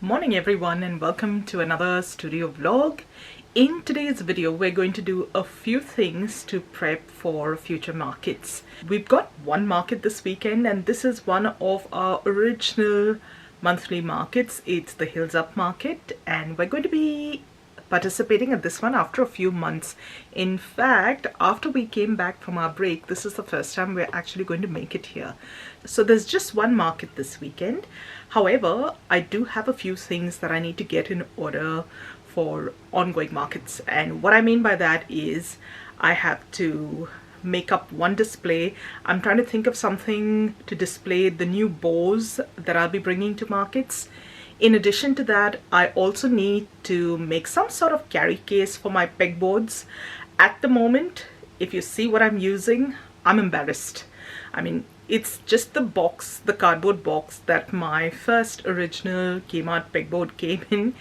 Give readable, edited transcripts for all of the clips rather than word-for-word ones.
Morning everyone, and welcome to another studio vlog. In today's video we're going to do a few things to prep for future markets. We've got one market this weekend, and this is one of our original monthly markets. It's the Hills Up market, and we're going to be participating at this one after a few months. In fact, after we came back from our break, this is the first time we're actually going to make it here. So there's just one market this weekend. However, I do have a few things that I need to get in order for ongoing markets, and what I mean by that is I have to make up one display. I'm trying to think of something to display the new bows that I'll be bringing to markets. In addition to that, I also need to make some sort of carry case for my pegboards. At the moment, if you see what I'm using, I'm embarrassed. I mean, it's just the box, the cardboard box that my first original Kmart pegboard came in.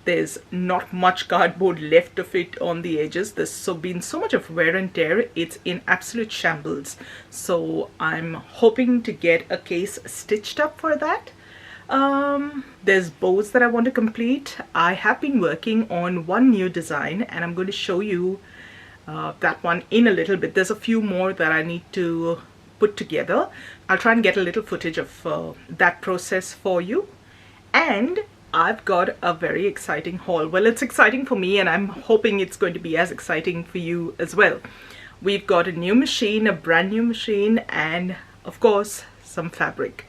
There's not much cardboard left of it on the edges. There's been so much of wear and tear, it's in absolute shambles. So I'm hoping to get a case stitched up for that. There's bows that I want to complete. I have been working on one new design, and I'm going to show you that one in a little bit. There's a few more that I need to put together. I'll try and get a little footage of that process for you. And I've got a very exciting haul. Well, it's exciting for me, and I'm hoping it's going to be as exciting for you as well. We've got a new machine, a brand new machine, and of course some fabric.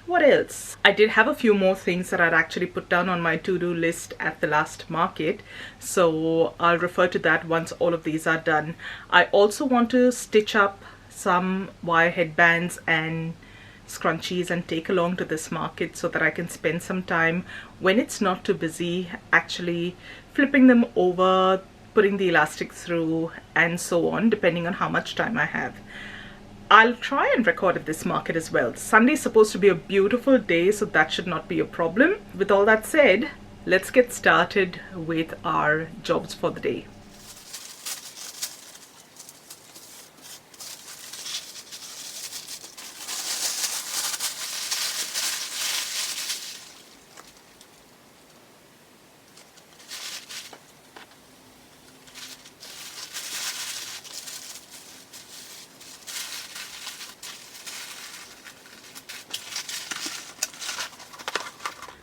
What else? I did have a few more things that I'd actually put down on my to-do list at the last market, so I'll refer to that once all of these are done. I also want to stitch up some wire headbands and scrunchies and take along to this market so that I can spend some time when it's not too busy actually flipping them over, putting the elastic through, and so on, depending on how much time I have. I'll try and record at this market as well. Sunday's supposed to be a beautiful day, so that should not be a problem. With all that said, let's get started with our jobs for the day.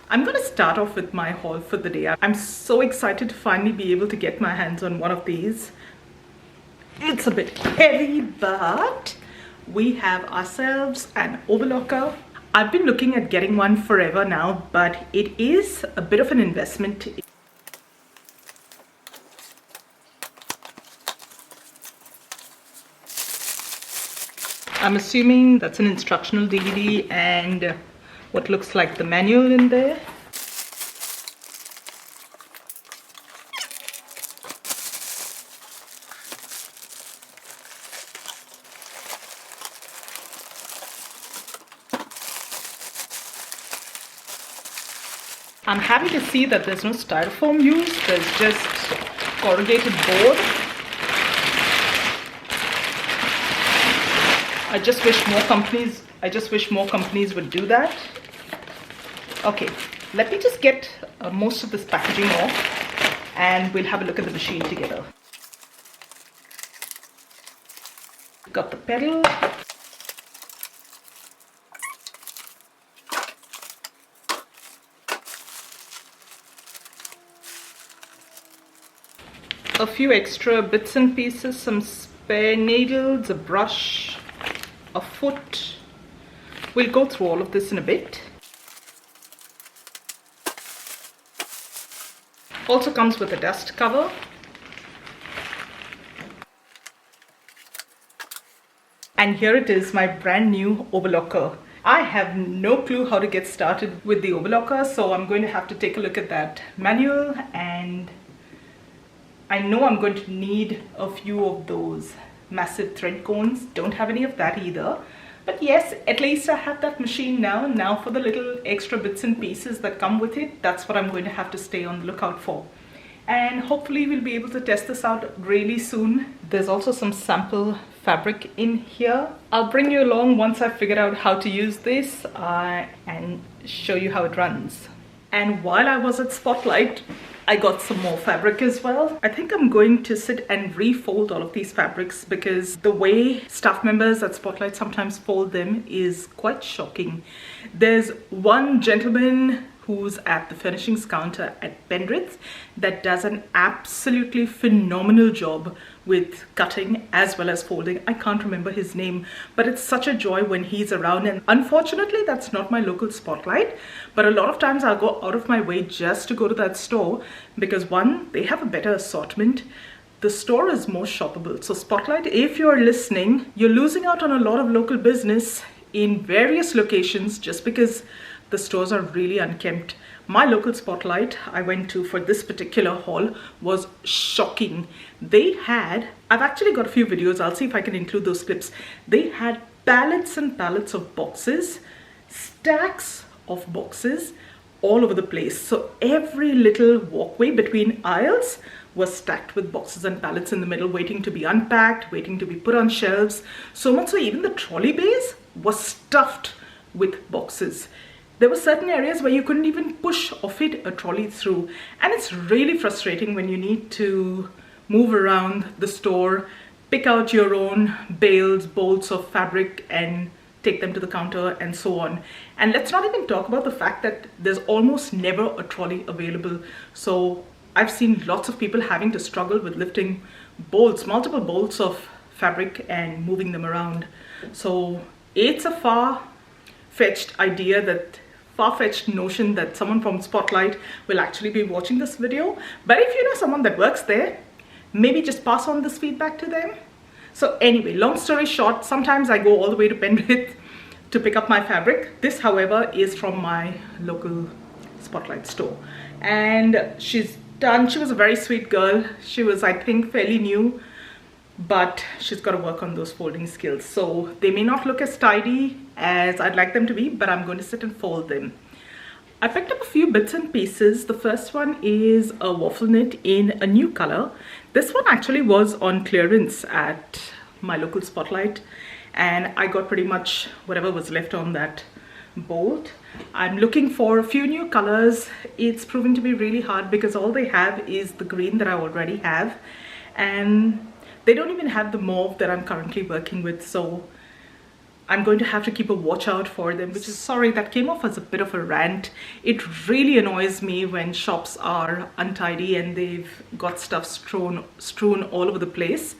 I'm going to start off with my haul for the day. I'm so excited to finally be able to get my hands on one of these. It's a bit heavy, but we have ourselves an overlocker. I've been looking at getting one forever now, but it is a bit of an investment. I'm assuming that's an instructional DVD and what looks like the manual in there. I'm happy to see that there's no styrofoam used. There's just corrugated board. I just wish more companies would do that. Okay, let me just get most of this packaging off, and we'll have a look at the machine together. Got the pedal. A few extra bits and pieces, some spare needles, a brush, a foot. We'll go through all of this in a bit. Also comes with a dust cover. And here it is, my brand new overlocker. I have no clue how to get started with the overlocker, so I'm going to have to take a look at that manual, and I know I'm going to need a few of those massive thread cones. Don't have any of that either. But yes, at least I have that machine now. Now for the little extra bits and pieces that come with it, that's what I'm going to have to stay on the lookout for. And hopefully we'll be able to test this out really soon. There's also some sample fabric in here. I'll bring you along once I figure out how to use this and show you how it runs. And while I was at Spotlight, I got some more fabric as well. I think I'm going to sit and refold all of these fabrics because the way staff members at Spotlight sometimes fold them is quite shocking. There's one gentleman who's at the furnishings counter at Penrith that does an absolutely phenomenal job with cutting as well as folding. I can't remember his name, but it's such a joy when he's around. And unfortunately, that's not my local Spotlight, but a lot of times I'll go out of my way just to go to that store because one, they have a better assortment. The store is more shoppable. So Spotlight, if you're listening, you're losing out on a lot of local business in various locations just because the stores are really unkempt. My local Spotlight I went to for this particular haul was shocking. They had, I've actually got a few videos, I'll see if I can include those clips. They had pallets and pallets of boxes, stacks of boxes all over the place. So every little walkway between aisles was stacked with boxes and pallets in the middle, waiting to be unpacked, waiting to be put on shelves. So much so even the trolley bays was stuffed with boxes. There were certain areas where you couldn't even push or fit a trolley through. And it's really frustrating when you need to move around the store, pick out your own bales, bolts of fabric and take them to the counter and so on. And let's not even talk about the fact that there's almost never a trolley available. So I've seen lots of people having to struggle with lifting bolts, multiple bolts of fabric and moving them around. So it's a far-fetched notion that someone from Spotlight will actually be watching this video. But if you know someone that works there, maybe just pass on this feedback to them. So anyway, long story short, sometimes I go all the way to Penrith to pick up my fabric. This, however, is from my local Spotlight store. And she was a very sweet girl. She was, I think, fairly new, but she's got to work on those folding skills. So they may not look as tidy as I'd like them to be, but I'm going to sit and fold them. I picked up a few bits and pieces. The first one is a waffle knit in a new color. This one actually was on clearance at my local Spotlight, and I got pretty much whatever was left on that bolt. I'm looking for a few new colors. It's proving to be really hard because all they have is the green that I already have, and they don't even have the mauve that I'm currently working with, so I'm going to have to keep a watch out for them, which is, sorry, that came off as a bit of a rant. It really annoys me when shops are untidy and they've got stuff strewn all over the place.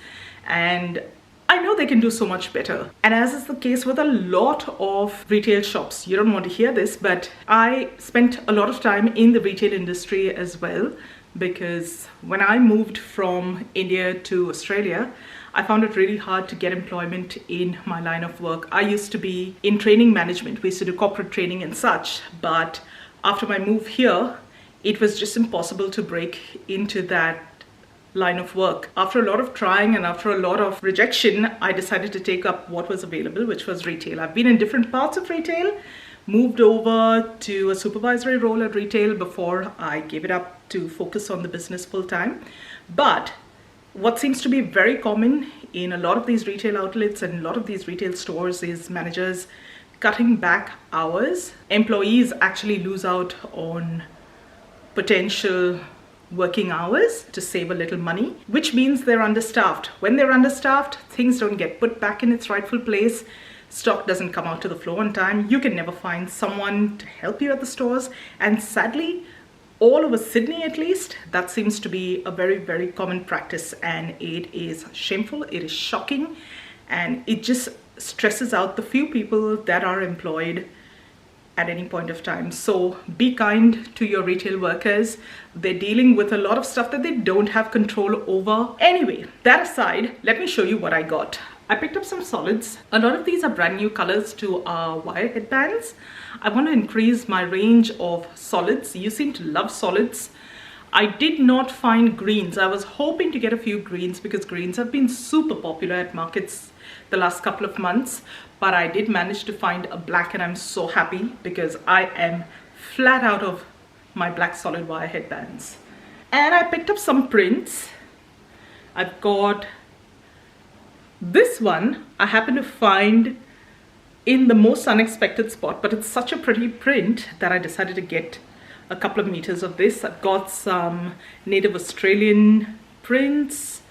And I know they can do so much better. And as is the case with a lot of retail shops, you don't want to hear this, but I spent a lot of time in the retail industry as well, because when I moved from India to Australia, I found it really hard to get employment in my line of work. I used to be in training management. We used to do corporate training and such, but after my move here, it was just impossible to break into that line of work. After a lot of trying and after a lot of rejection, I decided to take up what was available, which was retail. I've been in different parts of retail, moved over to a supervisory role at retail before I gave it up to focus on the business full time. But what seems to be very common in a lot of these retail outlets and a lot of these retail stores is managers cutting back hours. Employees actually lose out on potential working hours to save a little money, which means they're understaffed. When they're understaffed, things don't get put back in its rightful place. Stock doesn't come out to the floor on time. You can never find someone to help you at the stores. And sadly, all over Sydney at least, that seems to be a very, very common practice, and it is shameful, it is shocking, and it just stresses out the few people that are employed at any point of time. So be kind to your retail workers. They're dealing with a lot of stuff that they don't have control over. Anyway, that aside, let me show you what I got. I picked up some solids. A lot of these are brand new colors to our wire headbands. I want to increase my range of solids. You seem to love solids. I did not find greens. I was hoping to get a few greens because greens have been super popular at markets the last couple of months, but I did manage to find a black, and I'm so happy because I am flat out of my black solid wire headbands. And I picked up some prints. I've got This one I happened to find in the most unexpected spot, but it's such a pretty print that I decided to get a couple of meters of this. I've got some native Australian prints.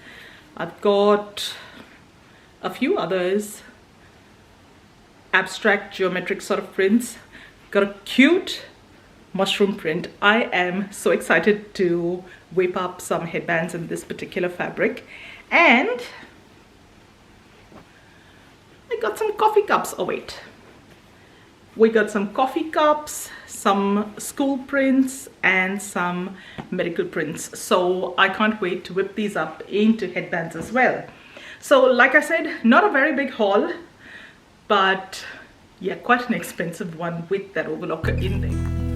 I've got a few others, abstract geometric sort of prints. Got a cute mushroom print. I am so excited to whip up some headbands in this particular fabric. And I got some coffee cups. Oh wait, we got some coffee cups, some school prints, and some medical prints. So I can't wait to whip these up into headbands as well. So like I said, not a very big haul, but yeah, quite an expensive one with that overlocker in there.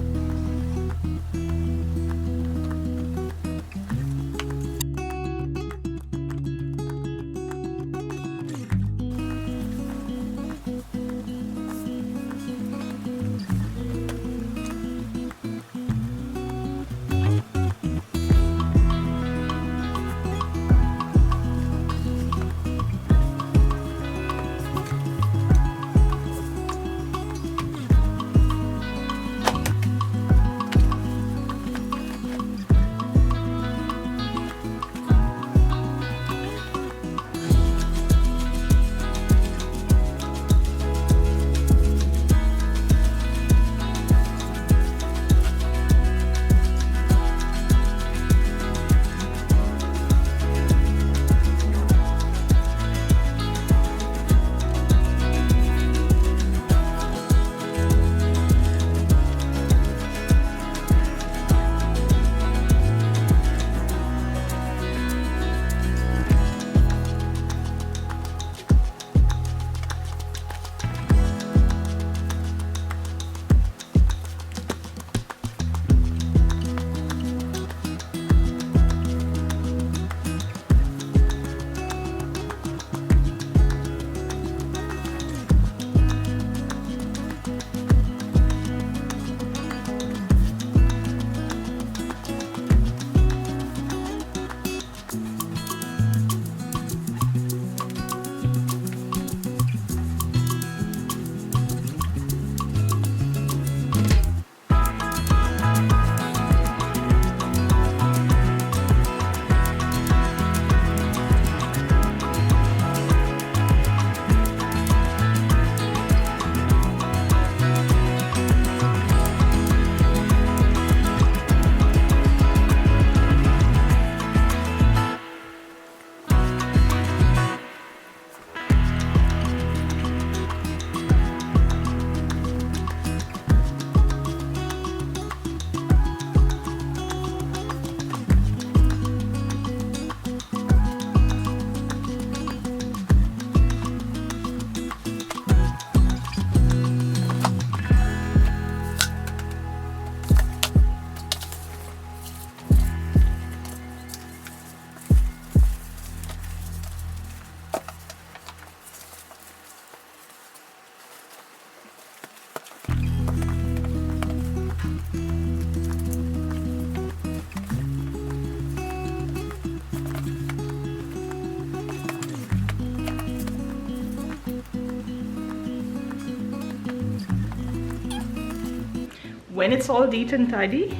When it's all neat and tidy,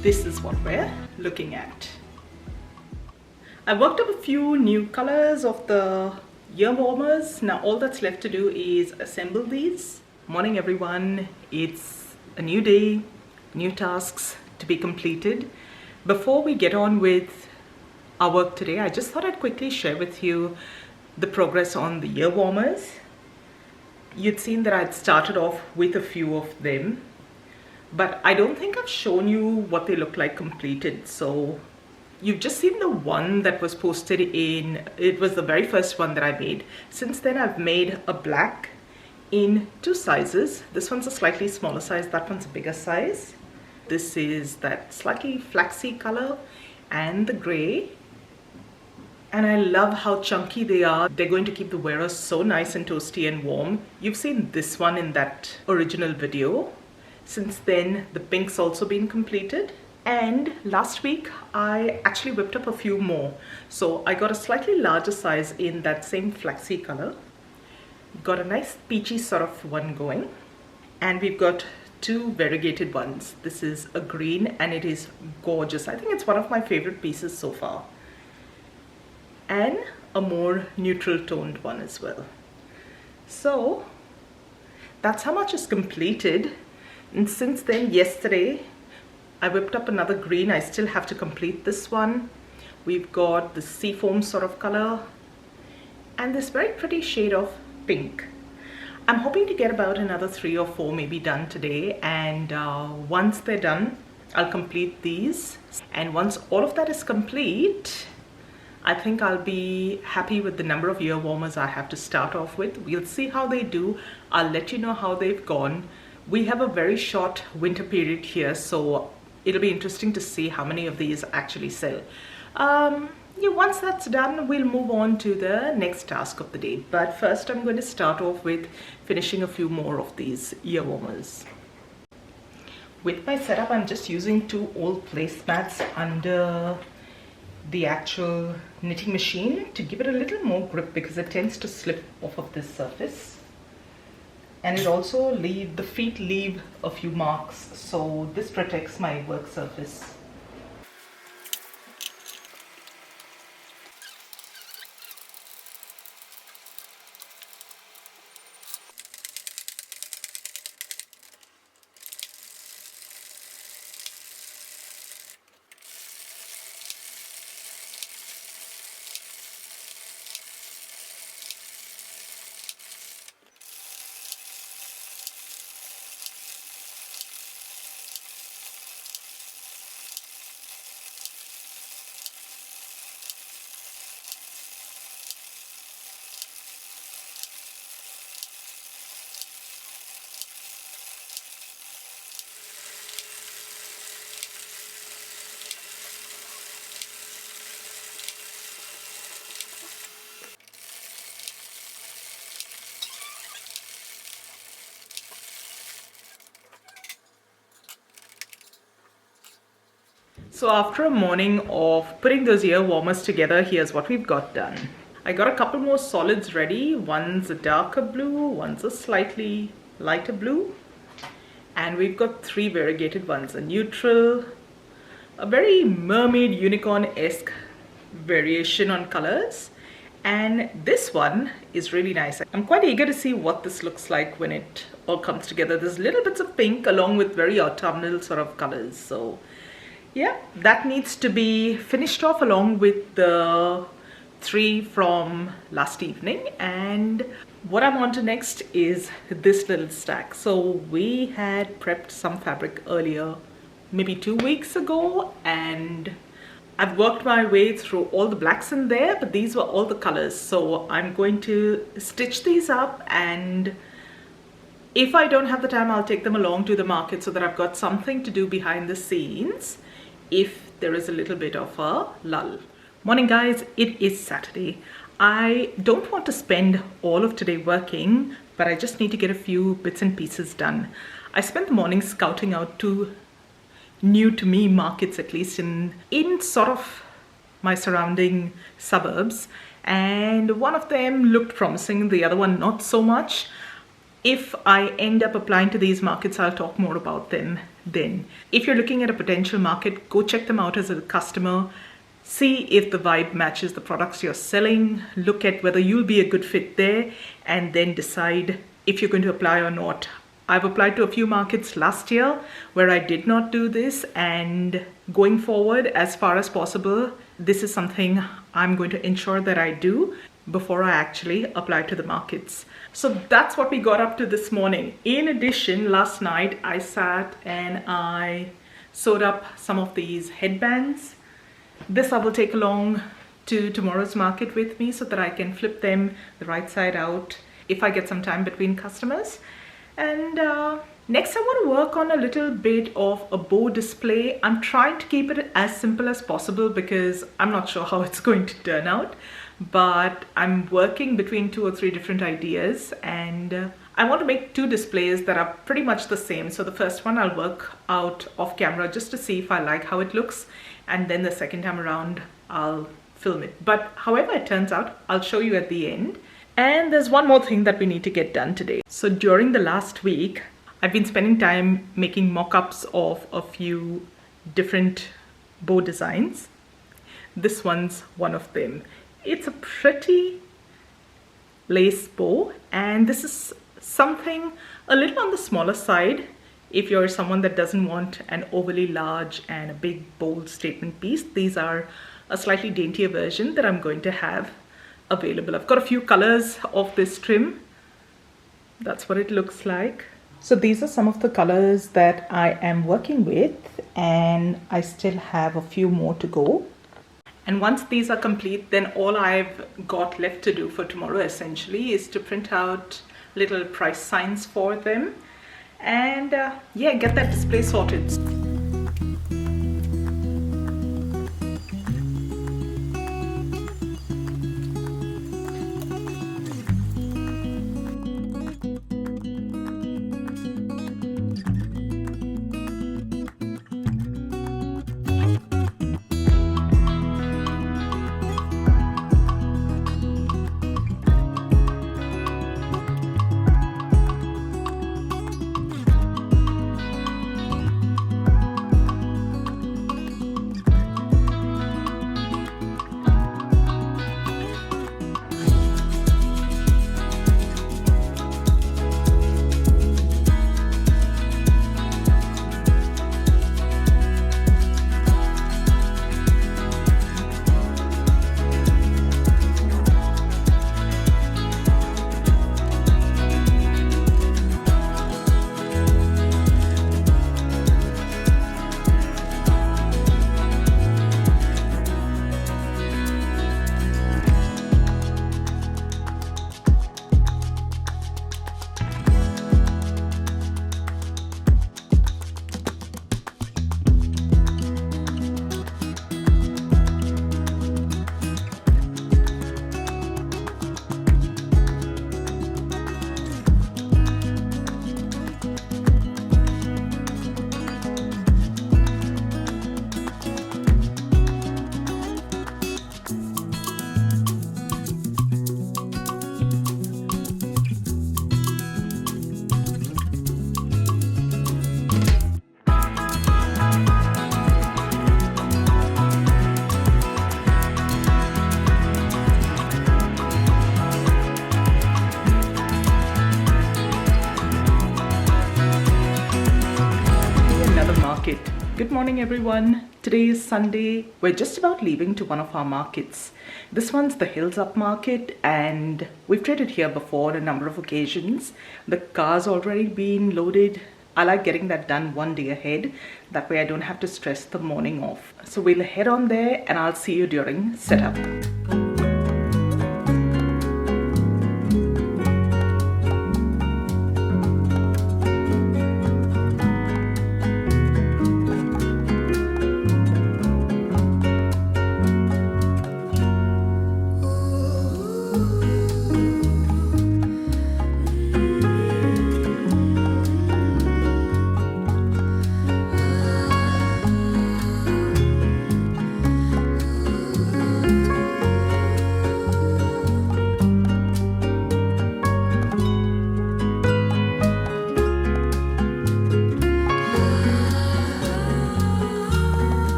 this is what we're looking at. I worked up a few new colors of the ear warmers. Now all that's left to do is assemble these. Morning everyone, it's a new day, new tasks to be completed. Before we get on with our work today, I just thought I'd quickly share with you the progress on the ear warmers. You'd seen that I'd started off with a few of them, but I don't think I've shown you what they look like completed. So you've just seen the one that was posted in, it was the very first one that I made. Since then I've made a black in 2 sizes. This one's a slightly smaller size, that one's a bigger size. This is that slightly flaxy color and the gray. And I love how chunky they are. They're going to keep the wearer so nice and toasty and warm. You've seen this one in that original video. Since then, the pink's also been completed. And last week I actually whipped up a few more. So I got a slightly larger size in that same flaxy color. Got a nice peachy sort of one going. And we've got two variegated ones. This is a green and it is gorgeous. I think it's one of my favorite pieces so far. And a more neutral toned one as well. So that's how much is completed. And since then, yesterday, I whipped up another green. I still have to complete this one. We've got the seafoam sort of color and this very pretty shade of pink. I'm hoping to get about another 3 or 4 maybe done today, and once they're done, I'll complete these. And once all of that is complete, I think I'll be happy with the number of ear warmers I have to start off with. We'll see how they do. I'll let you know how they've gone. We have a very short winter period here, so it'll be interesting to see how many of these actually sell. Yeah, once that's done, we'll move on to the next task of the day. But first, I'm going to start off with finishing a few more of these ear warmers. With my setup, I'm just using 2 old placemats under the actual knitting machine to give it a little more grip because it tends to slip off of this surface. And it also the feet leave a few marks, so this protects my work surface. So after a morning of putting those ear warmers together, here's what we've got done. I got a couple more solids ready. One's a darker blue, one's a slightly lighter blue. And we've got 3 variegated ones, a neutral, a very mermaid unicorn-esque variation on colors. And this one is really nice. I'm quite eager to see what this looks like when it all comes together. There's little bits of pink along with very autumnal sort of colors. So yeah, that needs to be finished off along with the 3 from last evening. And what I'm on to next is this little stack. So we had prepped some fabric earlier, maybe 2 weeks ago, and I've worked my way through all the blacks in there, but these were all the colors. So I'm going to stitch these up, and if I don't have the time, I'll take them along to the market so that I've got something to do behind the scenes if there is a little bit of a lull. Morning guys, it is Saturday. I don't want to spend all of today working, but I just need to get a few bits and pieces done. I spent the morning scouting out 2 new to me markets, at least in sort of my surrounding suburbs, and one of them looked promising, the other one not so much. If I end up applying to these markets, I'll talk more about them then. If you're looking at a potential market, go check them out as a customer. See if the vibe matches the products you're selling. Look at whether you'll be a good fit there, and then decide if you're going to apply or not. I've applied to a few markets last year where I did not do this, and going forward, as far as possible, this is something I'm going to ensure that I do before I actually apply to the markets. So that's what we got up to this morning. In addition, last night I sat and I sewed up some of these headbands. This I will take along to tomorrow's market with me so that I can flip them the right side out if I get some time between customers. And next I want to work on a little bit of a bow display. I'm trying to keep it as simple as possible because I'm not sure how it's going to turn out. But I'm working between 2 or 3 different ideas, and I want to make two displays that are pretty much the same. So the first one I'll work out off camera just to see if I like how it looks, and then the second time around I'll film it. But however it turns out, I'll show you at the end. And there's one more thing that we need to get done today. So during the last week, I've been spending time making mock-ups of a few different bow designs. This one's one of them. It's a pretty lace bow, and this is something a little on the smaller side if you're someone that doesn't want an overly large and a big bold statement piece. These are a slightly daintier version that I'm going to have available. I've got a few colors of this trim. That's what it looks like. So these are some of the colors that I am working with, and I still have a few more to go. And once these are complete, then all I've got left to do for tomorrow essentially is to print out little price signs for them and yeah, get that display sorted. Good morning everyone. Today is Sunday. We're just about leaving to one of our markets. This one's the Hills Up Market, and we've traded here before on a number of occasions. The car's already been loaded. I like getting that done one day ahead. That way I don't have to stress the morning off. So we'll head on there and I'll see you during setup.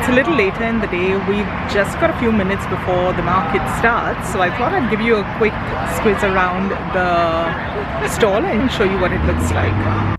It's a little later in the day. We've just got a few minutes before the market starts, so I thought I'd give you a quick squiz around the stall and show you what it looks like.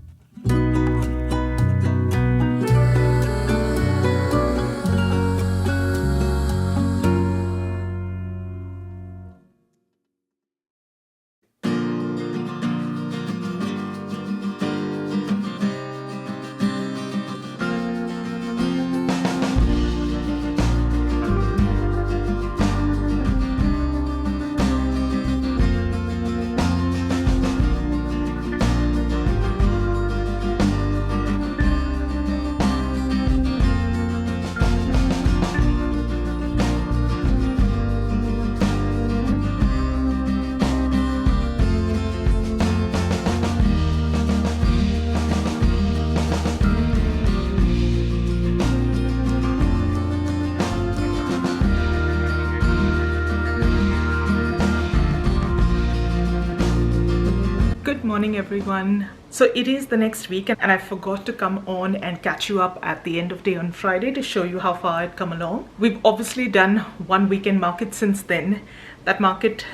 Good morning everyone. So it is the next week and I forgot to come on and catch you up at the end of day on Friday to show you how far I'd come along. We've obviously done one weekend market since then. That market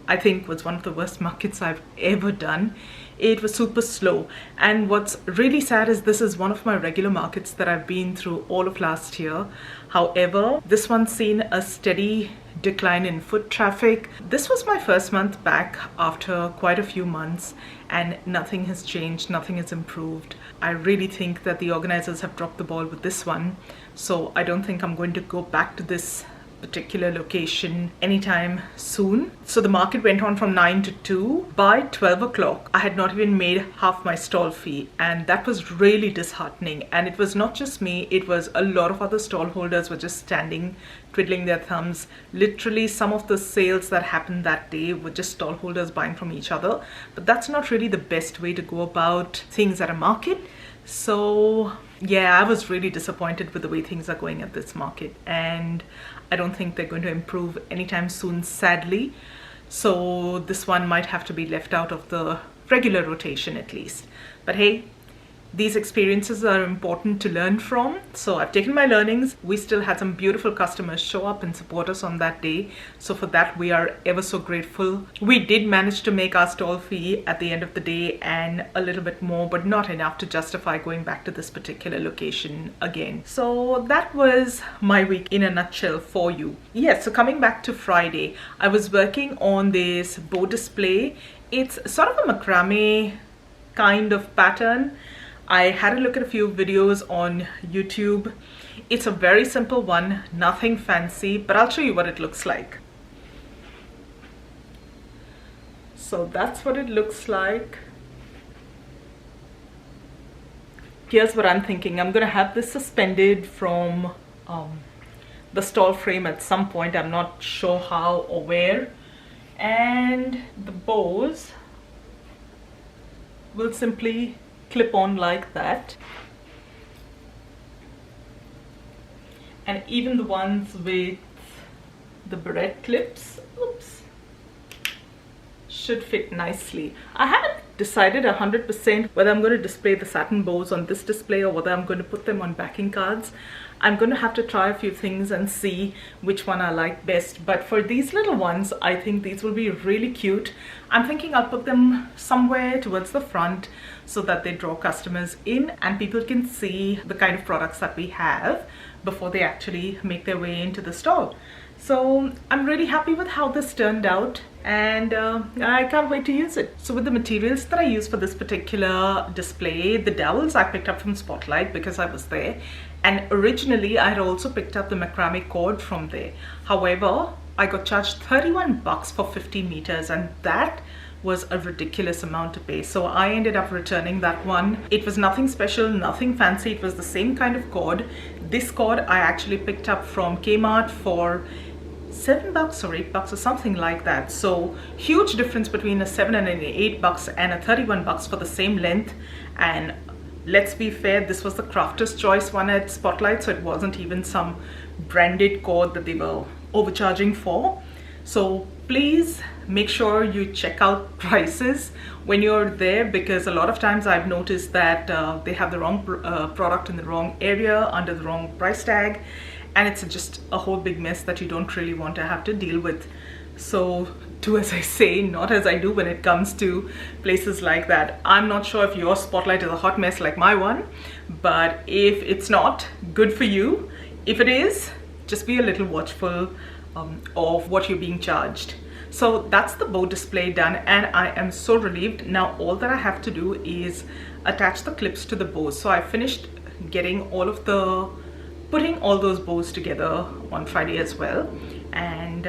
I think was one of the worst markets I've ever done. It was super slow, and what's really sad is this is one of my regular markets that I've been through all of last year. However, this one's seen a steady decline in foot traffic. This was my first month back after quite a few months and nothing has changed, nothing has improved. I really think that the organizers have dropped the ball with this one, so I don't think I'm going to go back to this particular location anytime soon. So the market went on from 9 to 2. By 12 o'clock I had not even made half my stall fee, and that was really disheartening. And it was not just me, it was a lot of other stall holders were just standing twiddling their thumbs. Literally some of the sales that happened that day were just stall holders buying from each other, but that's not really the best way to go about things at a market. So yeah, I was really disappointed with the way things are going at this market, and I don't think they're going to improve anytime soon, sadly. So this one might have to be left out of the regular rotation at least. But hey, these experiences are important to learn from. So I've taken my learnings. We still had some beautiful customers show up and support us on that day. So for that, we are ever so grateful. We did manage to make our stall fee at the end of the day and a little bit more, but not enough to justify going back to this particular location again. So that was my week in a nutshell for you. Yes, so coming back to Friday, I was working on this bow display. It's sort of a macrame kind of pattern. I had a look at a few videos on YouTube. It's a very simple one, nothing fancy, but I'll show you what it looks like. So that's what it looks like. Here's what I'm thinking. I'm gonna have this suspended from the stall frame at some point. I'm not sure how or where. And the bows will simply clip on like that, and even the ones with the barrette clips, oops, should fit nicely. I haven't decided 100% whether I'm going to display the satin bows on this display or whether I'm going to put them on backing cards. I'm going to have to try a few things and see which one I like best. But for these little ones, I think these will be really cute. I'm thinking I'll put them somewhere towards the front so that they draw customers in and people can see the kind of products that we have before they actually make their way into the stall. So I'm really happy with how this turned out, and I can't wait to use it. So with the materials that I use for this particular display, the dowels I picked up from Spotlight because I was there, and originally I had also picked up the macrame cord from there. However, I got charged 31 bucks for 50 meters, and that was a ridiculous amount to pay. So I ended up returning that one. It was nothing special, nothing fancy. It was the same kind of cord. This cord I actually picked up from Kmart for 7 bucks or 8 bucks or something like that. So huge difference between a 7 and an 8 bucks and a 31 bucks for the same length. And let's be fair, this was the crafter's choice one at Spotlight, so it wasn't even some branded cord that they were overcharging for. So please make sure you check out prices when you're there, because a lot of times I've noticed that they have the wrong product in the wrong area under the wrong price tag, and it's just a whole big mess that you don't really want to have to deal with. So do as I say, not as I do when it comes to places like that. I'm not sure if your spotlight is a hot mess like my one, but if it's not, good for you. If it is, just be a little watchful of what you're being charged. So that's the bow display done, and I am so relieved. Now all that I have to do is attach the clips to the bows. So I finished getting putting all those bows together on Friday as well, and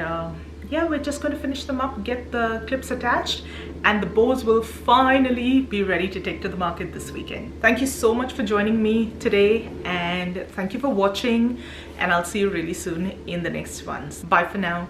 yeah, we're just going to finish them up, get the clips attached, and the bows will finally be ready to take to the market this weekend. Thank you so much for joining me today, and thank you for watching, and I'll see you really soon in the next ones. Bye for now.